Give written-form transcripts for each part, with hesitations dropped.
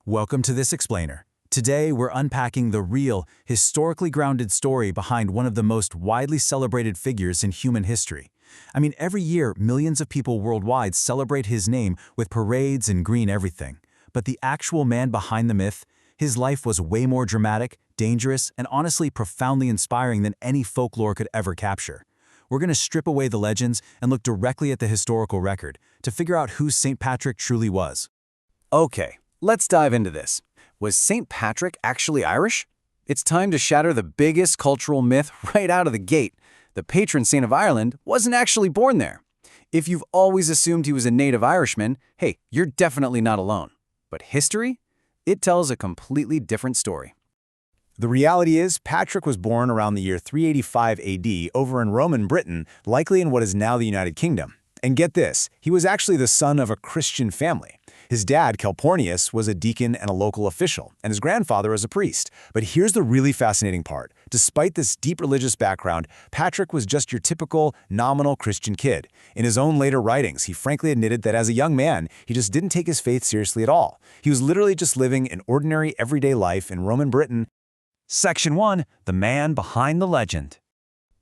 Welcome to this explainer. Today, we're unpacking the real, historically grounded story behind one of the most widely celebrated figures in human history. Every year, millions of people worldwide celebrate his name with parades and green everything. But the actual man behind the myth, his life was way more dramatic, dangerous, and honestly profoundly inspiring than any folklore could ever capture. We're going to strip away the legends and look directly at the historical record to figure out who St. Patrick truly was. Okay, let's dive into this. Was St. Patrick actually Irish? It's time to shatter the biggest cultural myth right out of the gate. The patron saint of Ireland wasn't actually born there. If you've always assumed he was a native Irishman, hey, you're definitely not alone. But history? It tells a completely different story. The reality is, Patrick was born around the year 385 AD over in Roman Britain, likely in what is now the United Kingdom. And get this, he was actually the son of a Christian family. His dad, Calpurnius, was a deacon and a local official, and his grandfather was a priest. But here's the really fascinating part. Despite this deep religious background, Patrick was just your typical, nominal Christian kid. In his own later writings, he frankly admitted that as a young man, he just didn't take his faith seriously at all. He was literally just living an ordinary, everyday life in Roman Britain. Section 1. The man behind the legend.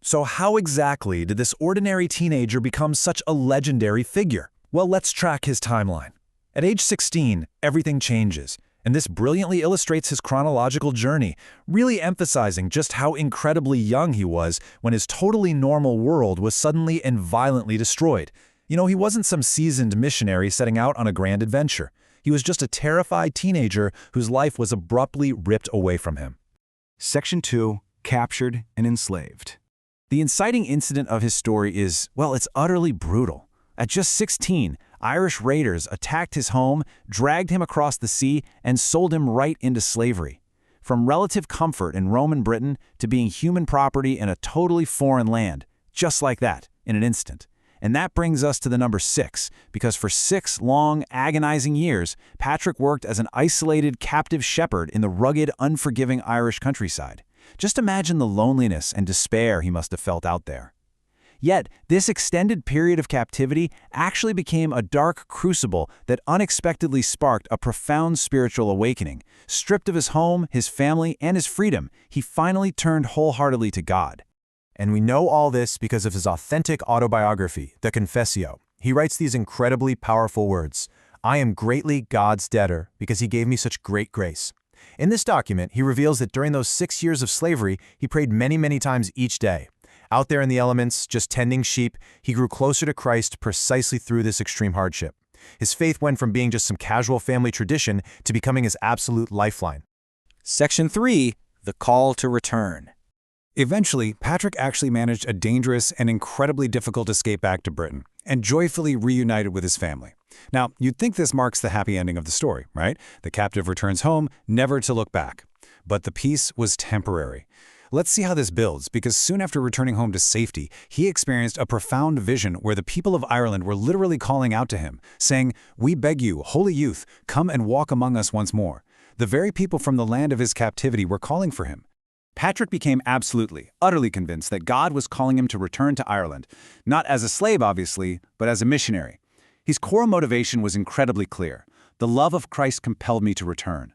So how exactly did this ordinary teenager become such a legendary figure? Well, let's track his timeline. At age 16, everything changes, and this brilliantly illustrates his chronological journey, really emphasizing just how incredibly young he was when his totally normal world was suddenly and violently destroyed. He wasn't some seasoned missionary setting out on a grand adventure. He was just a terrified teenager whose life was abruptly ripped away from him. Section 2. Captured and enslaved. The inciting incident of his story is, well, it's utterly brutal. At just 16, Irish raiders attacked his home, dragged him across the sea, and sold him right into slavery. From relative comfort in Roman Britain to being human property in a totally foreign land, just like that, in an instant. And that brings us to the number 6, because for 6 long, agonizing years, Patrick worked as an isolated captive shepherd in the rugged, unforgiving Irish countryside. Just imagine the loneliness and despair he must have felt out there. Yet, this extended period of captivity actually became a dark crucible that unexpectedly sparked a profound spiritual awakening. Stripped of his home, his family, and his freedom, he finally turned wholeheartedly to God. And we know all this because of his authentic autobiography, the Confessio. He writes these incredibly powerful words, "I am greatly God's debtor because he gave me such great grace." In this document, he reveals that during those 6 years of slavery, he prayed many, many times each day. Out there in the elements, just tending sheep, he grew closer to Christ precisely through this extreme hardship. His faith went from being just some casual family tradition to becoming his absolute lifeline. Section 3. The call to return. Eventually, Patrick actually managed a dangerous and incredibly difficult escape back to Britain, and joyfully reunited with his family. Now, you'd think this marks the happy ending of the story, right? The captive returns home, never to look back. But the peace was temporary. Let's see how this builds, because soon after returning home to safety, he experienced a profound vision where the people of Ireland were literally calling out to him, saying, "We beg you, holy youth, come and walk among us once more." The very people from the land of his captivity were calling for him. Patrick became absolutely, utterly convinced that God was calling him to return to Ireland, not as a slave, obviously, but as a missionary. His core motivation was incredibly clear. The love of Christ compelled me to return.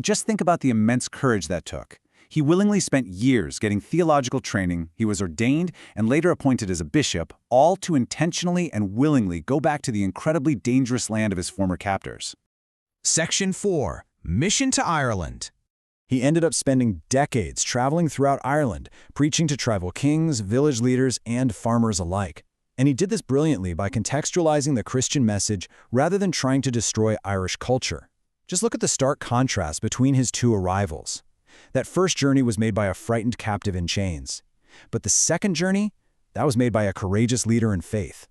Just think about the immense courage that took. He willingly spent years getting theological training, he was ordained and later appointed as a bishop, all to intentionally and willingly go back to the incredibly dangerous land of his former captors. Section 4. Mission to Ireland. He ended up spending decades traveling throughout Ireland, preaching to tribal kings, village leaders, and farmers alike. And he did this brilliantly by contextualizing the Christian message rather than trying to destroy Irish culture. Just look at the stark contrast between his two arrivals. That first journey was made by a frightened captive in chains. But the second journey, that was made by a courageous leader in faith.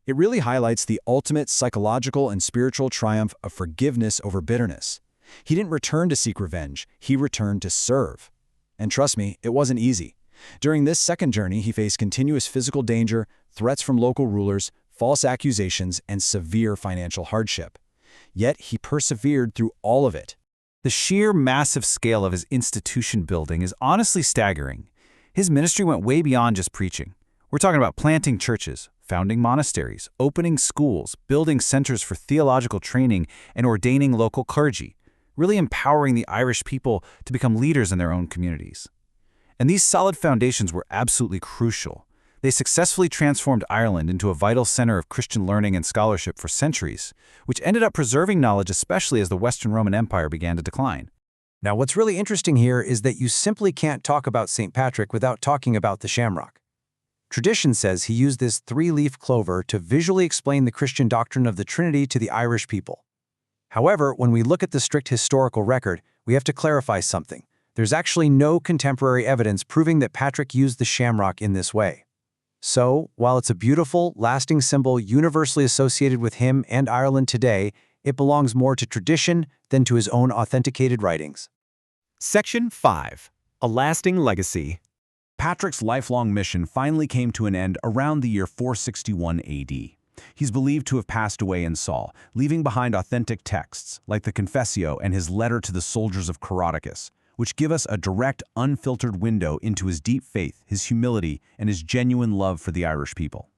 It really highlights the ultimate psychological and spiritual triumph of forgiveness over bitterness. He didn't return to seek revenge, he returned to serve. And trust me, it wasn't easy. During this second journey, he faced continuous physical danger, threats from local rulers, false accusations, and severe financial hardship. Yet he persevered through all of it. The sheer massive scale of his institution building is honestly staggering. His ministry went way beyond just preaching. We're talking about planting churches, founding monasteries, opening schools, building centers for theological training, and ordaining local clergy. really empowering the Irish people to become leaders in their own communities. And these solid foundations were absolutely crucial. They successfully transformed Ireland into a vital center of Christian learning and scholarship for centuries, which ended up preserving knowledge especially as the Western Roman Empire began to decline. Now, what's really interesting here is that you simply can't talk about St. Patrick without talking about the shamrock. Tradition says he used this three-leaf clover to visually explain the Christian doctrine of the Trinity to the Irish people. However, when we look at the strict historical record, we have to clarify something. There's actually no contemporary evidence proving that Patrick used the shamrock in this way. So, while it's a beautiful, lasting symbol universally associated with him and Ireland today, it belongs more to tradition than to his own authenticated writings. Section 5. A Lasting Legacy. Patrick's lifelong mission finally came to an end around the year 461 AD. He's believed to have passed away in Saul, leaving behind authentic texts like the Confessio and his letter to the soldiers of Coroticus, which give us a direct, unfiltered window into his deep faith, his humility, and his genuine love for the Irish people.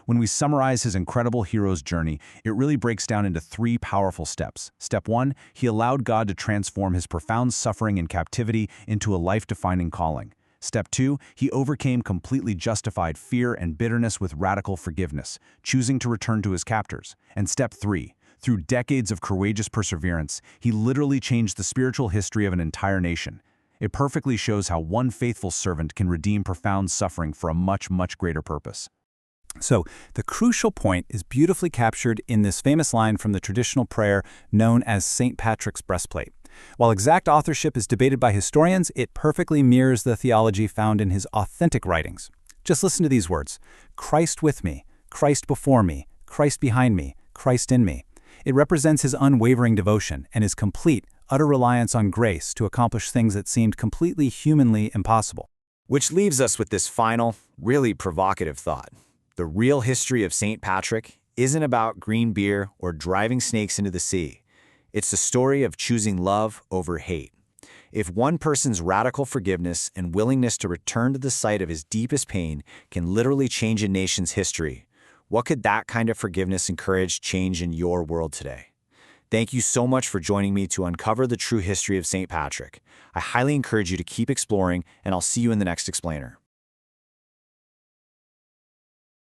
When we summarize his incredible hero's journey, it really breaks down into three powerful steps. Step 1, he allowed God to transform his profound suffering and captivity into a life-defining calling. Step 2, he overcame completely justified fear and bitterness with radical forgiveness, choosing to return to his captors. And Step 3, through decades of courageous perseverance, he literally changed the spiritual history of an entire nation. It perfectly shows how one faithful servant can redeem profound suffering for a much, much greater purpose. So, the crucial point is beautifully captured in this famous line from the traditional prayer known as St. Patrick's breastplate. While exact authorship is debated by historians, it perfectly mirrors the theology found in his authentic writings. Just listen to these words: Christ with me, Christ before me, Christ behind me, Christ in me. It represents his unwavering devotion and his complete, utter reliance on grace to accomplish things that seemed completely humanly impossible. Which leaves us with this final, really provocative thought. The real history of St. Patrick isn't about green beer or driving snakes into the sea. It's the story of choosing love over hate. If one person's radical forgiveness and willingness to return to the site of his deepest pain can literally change a nation's history, what could that kind of forgiveness and courage change in your world today? Thank you so much for joining me to uncover the true history of St. Patrick. I highly encourage you to keep exploring, and I'll see you in the next explainer.